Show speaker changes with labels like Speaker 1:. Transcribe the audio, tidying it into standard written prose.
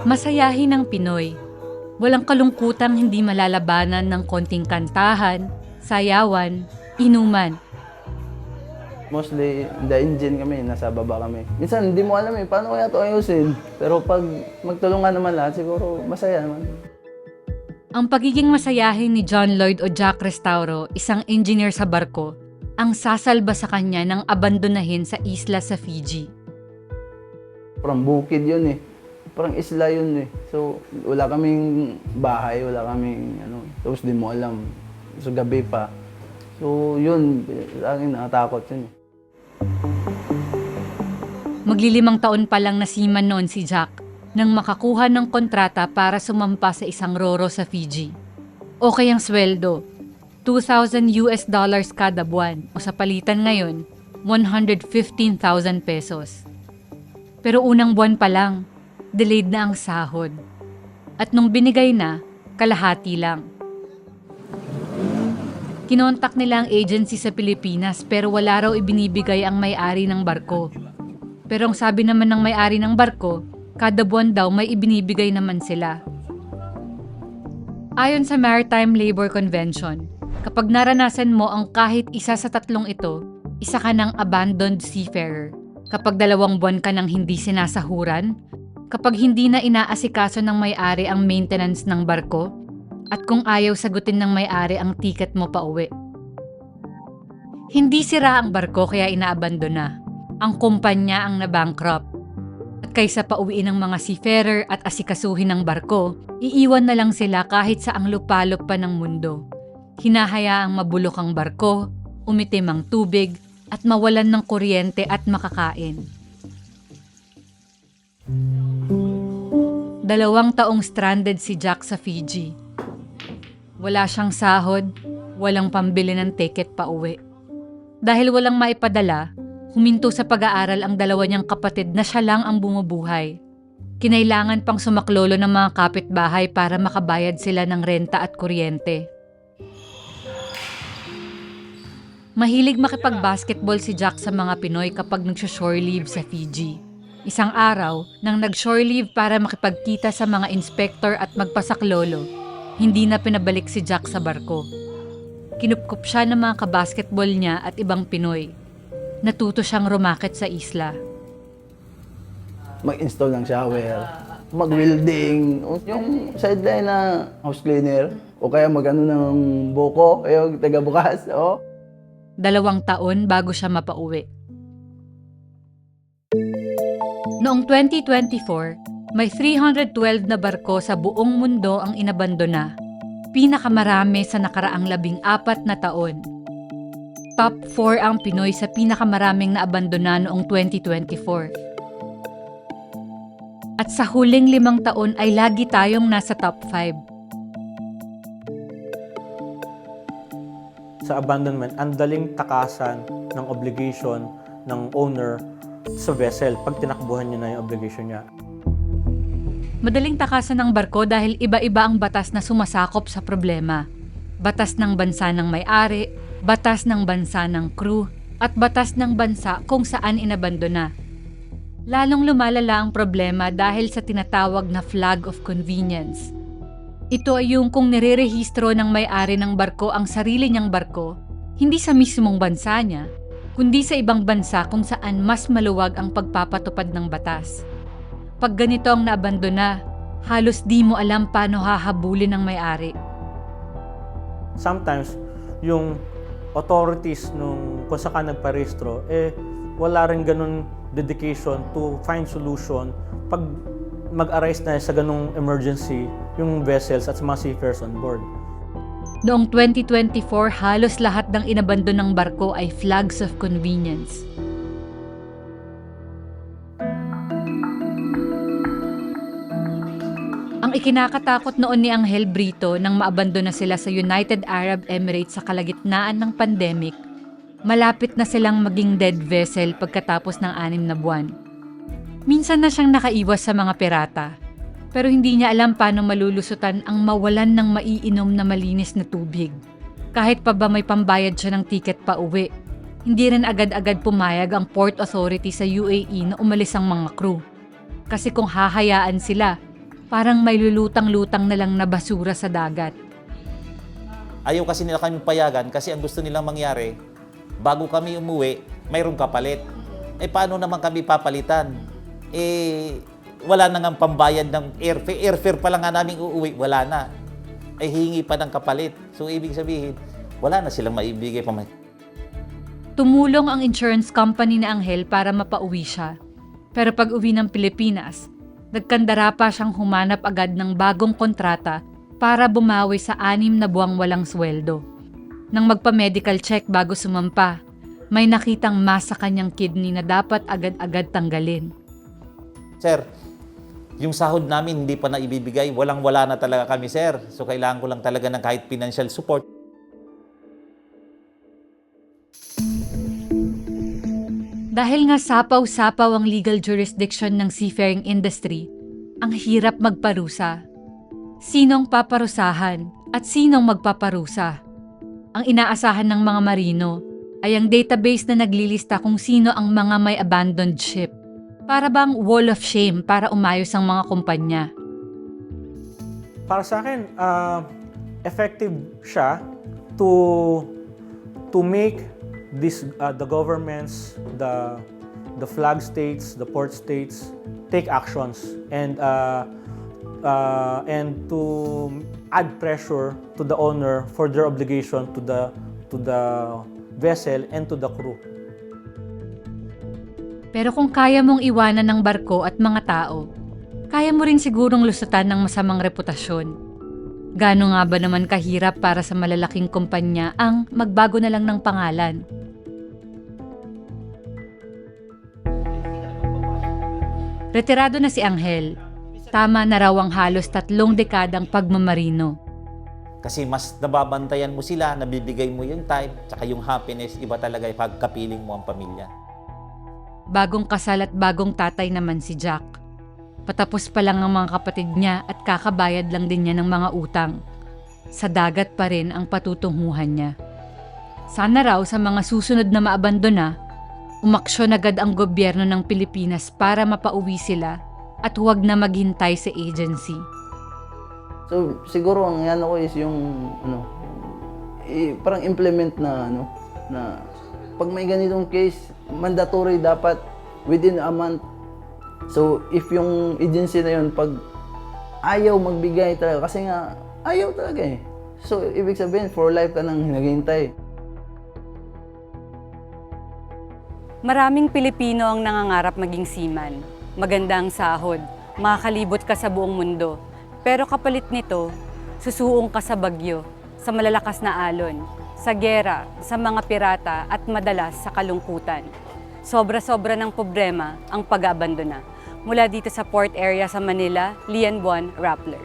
Speaker 1: Masayahin ng Pinoy. Walang kalungkutang hindi malalabanan ng konting kantahan, sayawan, inuman.
Speaker 2: Mostly, the engine kami, nasa baba kami. Minsan, hindi mo alam paano kaya ito ayusin. Pero pag magtulungan naman lahat, siguro masaya naman.
Speaker 1: Ang pagiging masayahin ni John Lloyd o Jack Restauro, isang engineer sa barko, ang sasalba sa kanya ng abandonahin sa isla sa Fiji.
Speaker 2: Parang bukid yun Parang isla yun So, wala kaming bahay, wala kaming Tapos di mo alam. So, gabi pa. So, yun, sa akin nakatakot yun
Speaker 1: Maglilimang taon pa lang na seaman noon si Jack nang makakuha ng kontrata para sumampa sa isang roro sa Fiji. Okay ang sweldo, $2,000 kada buwan o sa palitan ngayon, 115,000 pesos. Pero unang buwan pa lang, delayed na ang sahod. At nung binigay na, kalahati lang. Kinontak nila ang agency sa Pilipinas pero wala raw ibinibigay ang may-ari ng barko. Pero ang sabi naman ng may-ari ng barko, kada buwan daw may ibinibigay naman sila. Ayon sa Maritime Labor Convention, kapag naranasan mo ang kahit isa sa tatlong ito, isa ka ng abandoned seafarer. Kapag 2 buwan ka nang hindi sinasahuran, kapag hindi na inaasikaso ng may-ari ang maintenance ng barko, at kung ayaw sagutin ng may-ari ang ticket mo pa uwi. Hindi sira ang barko kaya inaabandona. Ang kumpanya ang nabankrupt. At kaysa pauwiin ng mga seafarer at asikasuhin ng barko, iiwan na lang sila kahit sa ang lupalop pa ng mundo. Hinahayaang mabulok ang barko, umitim ang tubig, at mawalan ng kuryente at makakain. 2 taong stranded si Jack sa Fiji. Wala siyang sahod, walang pambili ng ticket pa uwi. Dahil walang maipadala, huminto sa pag-aaral ang 2 niyang kapatid na siya lang ang bumubuhay. Kinailangan pang sumaklolo ng mga kapitbahay para makabayad sila ng renta at kuryente. Mahilig makipag-basketball si Jack sa mga Pinoy kapag nag-shore leave sa Fiji. Isang araw, nang nag-shore leave para makipagkita sa mga inspector at magpasaklolo, hindi na pinabalik si Jack sa barko. Kinupkup siya ng mga kabasketball niya at ibang Pinoy. Natuto siyang rumakit sa isla.
Speaker 2: Mag-install ng shower, mag-welding, yung sideline na house cleaner, o kaya mag-ano ng buko, yung taga-bukas,
Speaker 1: 2 taon bago siya mapauwi. Noong 2024, may 312 na barko sa buong mundo ang inabandona, pinakamarami sa nakaraang 14 na taon. Top 4 ang Pinoy sa pinakamaraming naabandona noong 2024. At sa huling 5 taon ay lagi tayong nasa top 5.
Speaker 3: Sa abandonment, ang daling takasan ng obligation ng owner sa vessel pag tinakbuhan niya na yung obligation niya.
Speaker 1: Madaling takasan ng barko dahil iba-iba ang batas na sumasakop sa problema. Batas ng bansa ng may-ari, batas ng bansa ng crew, at batas ng bansa kung saan inabandona. Lalong lumalala ang problema dahil sa tinatawag na flag of convenience. Ito ay yung kung nirerehistro ng may-ari ng barko ang sarili niyang barko, hindi sa mismong bansa niya, kundi sa ibang bansa kung saan mas maluwag ang pagpapatupad ng batas. Pag ganito ang naabandona, halos di mo alam paano hahabulin ng may-ari.
Speaker 3: Sometimes, yung authorities nung kung saan ka nagparehistro, wala rin ganun dedication to find solution pag mag-arise na sa ganung emergency yung vessels at mga seafarers on board.
Speaker 1: Noong 2024, halos lahat ng inabandonang barko ay flags of convenience. Ang ikinakatakot noon ni Angel Brito nang maabandona sila sa United Arab Emirates sa kalagitnaan ng pandemic, malapit na silang maging dead vessel pagkatapos ng 6 na buwan. Minsan na siyang nakaiwas sa mga pirata, pero hindi niya alam paano malulusutan ang mawalan ng maiinom na malinis na tubig. Kahit pa ba may pambayad siya ng tiket pa uwi, hindi rin agad-agad pumayag ang port authority sa UAE na umalis ang mga crew. Kasi kung hahayaan sila, Parang may lulutang-lutang na lang na basura sa dagat.
Speaker 4: Ayaw kasi nila kami payagan kasi ang gusto nilang mangyari, bago kami umuwi, mayroong kapalit. Paano naman kami papalitan? Wala na nga pambayad ng airfare. Airfare pa lang nga namin uuwi, wala na. Hingi pa ng kapalit. So, ibig sabihin, wala na silang maibigay pa.
Speaker 1: Tumulong ang insurance company na Angel para mapauwi siya. Pero pag uwi ng Pilipinas, nagkandara pa siyang humanap agad ng bagong kontrata para bumawi sa 6 na buwang walang sweldo. Nang magpa-medical check bago sumampa, may nakitang mass sa kanyang kidney na dapat agad-agad tanggalin.
Speaker 4: Sir, yung sahod namin hindi pa na ibibigay. Walang-wala na talaga kami, sir. So, kailangan ko lang talaga ng kahit financial support.
Speaker 1: Dahil nga sapaw-sapaw ang legal jurisdiction ng seafaring industry, ang hirap magparusa. Sinong paparusahan at sinong magpaparusa? Ang inaasahan ng mga marino ay ang database na naglilista kung sino ang mga may abandoned ship. Para bang wall of shame para umayos ang mga kumpanya.
Speaker 3: Para sa akin, effective siya to make this the governments, the flag states, the port states take actions and to add pressure to the owner for their obligation to the vessel and to the crew.
Speaker 1: Pero kung kaya mong iwanan ng barko at mga tao, kaya mo rin sigurong lusutan ng masamang reputasyon. Gaano nga ba naman kahirap para sa malalaking kumpanya ang magbago na lang ng pangalan? Retirado na si Angel. Tama na raw ang halos 3 dekadang pagmamarino.
Speaker 4: Kasi mas nababantayan mo sila, nabibigay mo yung time, tsaka yung happiness, iba talaga yung pagkapiling mo ang pamilya.
Speaker 1: Bagong kasal at bagong tatay naman si Jack. Patapos pa lang ang mga kapatid niya at kakabayad lang din niya ng mga utang. Sa dagat pa rin ang patutunguhan niya. Sana raw sa mga susunod na maabandona, umaksyon agad ang gobyerno ng Pilipinas para mapauwi sila at huwag na maghintay sa agency.
Speaker 2: So, siguro ang ano ko is yung, parang implement na, na pag may ganitong case, mandatory dapat within a month. So, if yung agency na yun, pag ayaw magbigay talaga, kasi nga, ayaw talaga eh. So, ibig sabihin, for life ka nang naghihintay.
Speaker 5: Maraming Pilipino ang nangangarap maging seaman. Maganda ang sahod, makakalibot ka sa buong mundo. Pero kapalit nito, susuong ka sa bagyo, sa malalakas na alon, sa giyera, sa mga pirata at madalas sa kalungkutan. Sobra-sobra ng problema ang pag-abandona. Mula dito sa port area sa Manila, Lian Buan, Rappler.